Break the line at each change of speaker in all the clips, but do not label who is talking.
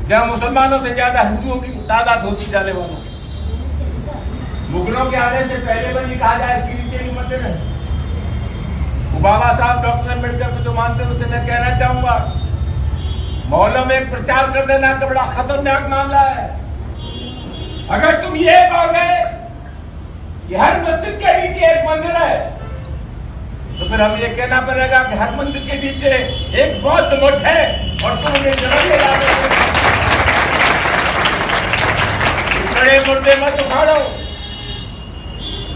जहां मुसलमानों से ज्यादा हिंदुओं की तादाद होती जाने वालों की। मुगलों के आने से पहले बनी कहा जाए इसके नीचे ही मंदिर है। वो बाबा साहब डॉक्टर अम्बेडकर को जो मानते हैं उससे मैं कहना चाहूंगा, मोहल्लों में एक प्रचार कर देना तो बड़ा खतरनाक मामला है। अगर तुम ये कहोगे कि हर मस्जिद के नीचे एक मंदिर है, तो फिर हम ये कहना पड़ेगा कि हर मंदिर के नीचे एक बौद्ध मठ है और तुम उन्हें बड़े मुर्दे मत उखाड़ो,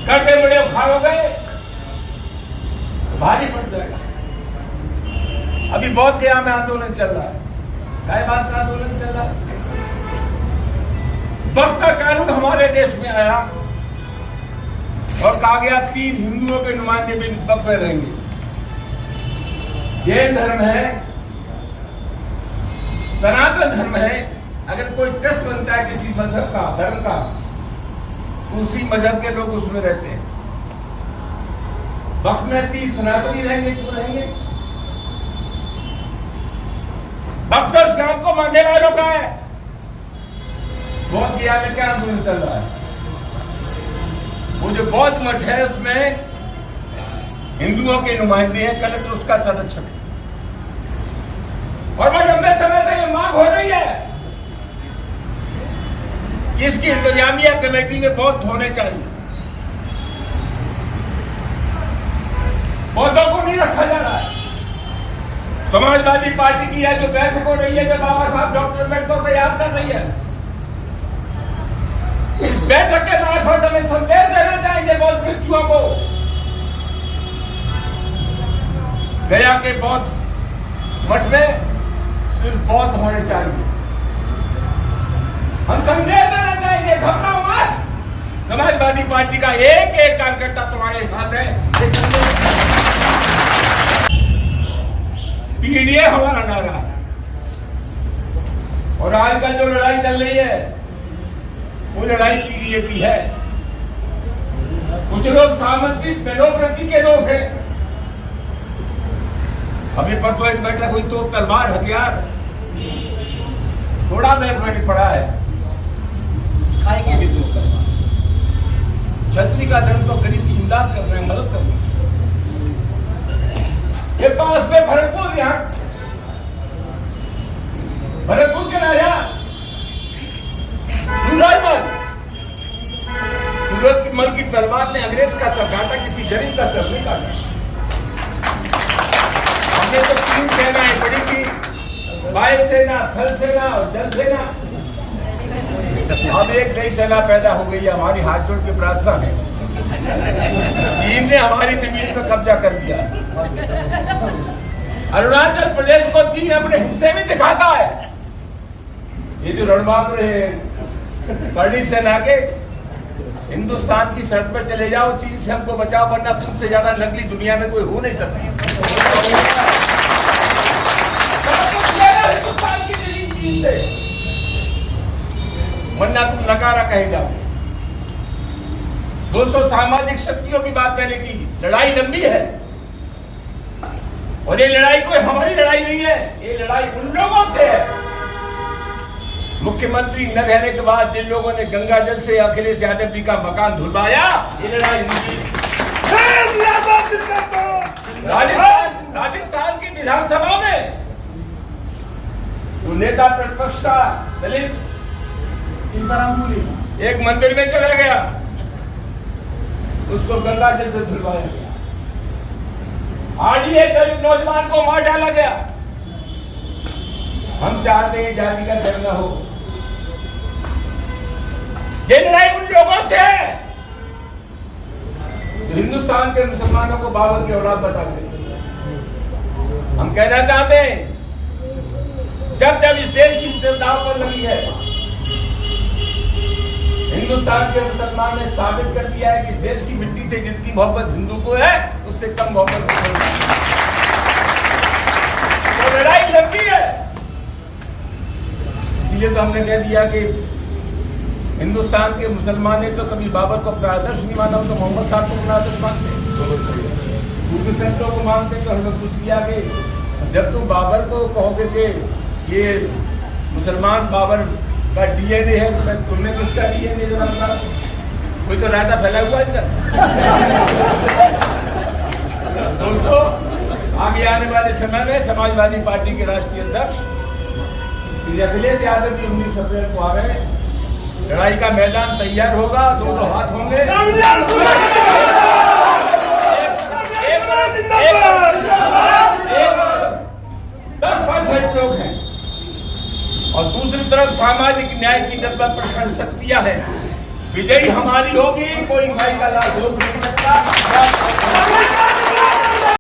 गड्ढे बड़े उखाड़ोगे तो भारी पड़ जाएगा। अभी बौद्ध गया में आंदोलन चल रहा है, क्या बात का आंदोलन चल रहा है? वक्त का कानून हमारे देश में आया और कहा गया 3 हिंदुओं के नुमाइंदे भी इस वक्त में रहेंगे। जैन धर्म है, सनातन धर्म है। अगर कोई ट्रस्ट बनता है किसी मजहब का, धर्म का, तो उसी मजहब के लोग उसमें रहते हैं। वक्त में 3 सनातनी रहेंगे, क्यों रहेंगे? वक्त तो इस्लाम को मानने वालों का है। बौद्ध गया में क्या आंदोलन चल रहा है? वो जो बौद्ध मठ है उसमें हिंदुओं के नुमाइंदे हैं, कलेक्टर उसका संरक्षक है। और मैं लंबे समय से ये मांग हो रही है कि इसकी इंतजामिया कमेटी में बौद्ध होने चाहिए। बौद्धों को नहीं रखा जा रहा है। समाजवादी पार्टी की है जो बैठक हो रही है, जो बाबा साहब डॉक्टर अम्बेडकर को याद कर रही है, इस बैठक के मार्फत हमें संदेश देना चाहिए बौद्ध भिक्षुओं को। गया के बौद्ध मठ में सिर्फ बौद्ध होने चाहिए। हम संदेश देना चाहिए, घबराओ मत। समाजवादी पार्टी का एक एक कार्यकर्ता तुम्हारे साथ है। पीडीए हमारा नारा है। और आजकल जो लड़ाई चल रही है वो लड़ाई पीडीए की है। कुछ लोग सामंती डेमोक्रेसी के लोग हैं। अभी परसों एक बैठक हुई तो तलवार, हथियार, थोड़ा मैंने पढ़ा है, खाएंगे भी 2 तलवार। छतरी का धर्म तो गरीब की इमदाद कर रहे हैं, मदद कर रहे हैं। ये पास में भरतपुर, यहाँ भरतपुर के राजा सूरजमल की तलवार ने अंग्रेज का सर काटा, किसी गरीब का सर नहीं काटा। हमने तो 3 सेनाएं बड़ी थी, वायु सेना, थल सेना और जल सेना। अब एक नई सेना पैदा हो गई है। हमारी हाथ जोड़ के प्रार्थना है, चीन ने हमारी जमीन पर कब्जा कर लिया। अरुणाचल प्रदेश को चीन अपने हिस्से में दिखाता है। ये जो रणबांग रहे करनी सेना के, हिंदुस्तान की शर्त पर चले जाओ, चीन से हमको बचाओ, वरना तुमसे ज्यादा नकली दुनिया में कोई हो नहीं सकता। हिंदुस्तान की जमीन चीन से, वरना तुम नकारा कहे जाओ। दोस्तों, सामाजिक शक्तियों की बात मैंने की। लड़ाई लंबी है और ये लड़ाई कोई हमारी लड़ाई नहीं है, ये लड़ाई उन लोगों से है। मुख्यमंत्री न रहने के बाद जिन लोगों ने गंगा जल से अखिलेश यादव जी का मकान धुलवाया, ये लड़ाई राजस्थान की विधानसभा में तो नेता प्रतिपक्ष था दलित, एक मंदिर में चला गया, उसको गंगा जल से धुलवाया गया। आज ही एक दलित नौजवान को मार डाला गया। हम चाहते हैं जाति का धर्म न हो। ये लड़ाई उन लोगों से है हिंदुस्तान के मुसलमानों को बाबर की औलाद बताते हैं। हम कहना चाहते हैं, जब जब इस देश की दाव पर लगी है, हिंदुस्तान के मुसलमान ने साबित कर दिया है कि देश की मिट्टी से जितनी मोहब्बत हिंदू को है, उससे कम मोहब्बत तो लड़ाई लंबी है। इसलिए तो हमने कह दिया कि हिंदुस्तान के मुसलमान ने तो कभी बाबर को अपना आदर्श नहीं माना, तो मोहम्मद साहब को अपना आदर्श मानते, दूसरे संतों को मानते। तो हमें पूछ लिया कि जब तुम बाबर को कहोगे कि ये मुसलमान बाबर का डीएनए है, तो तुमने किसका डीएनए जरा बताओ? कोई तो रायता फैला हुआ है इधर। दोस्तों, आगे आने वाले समय में समाजवादी पार्टी के राष्ट्रीय अध्यक्ष श्री अखिलेश यादव की 19 अप्रैल को आ रहे हैं। लड़ाई का मैदान तैयार होगा, दोनों हाथ होंगे। 10% लोग हैं और दूसरी तरफ सामाजिक न्याय की 90% शक्तियां हैं। विजयी हमारी होगी, कोई भाई का लाभ हो नहीं सकता।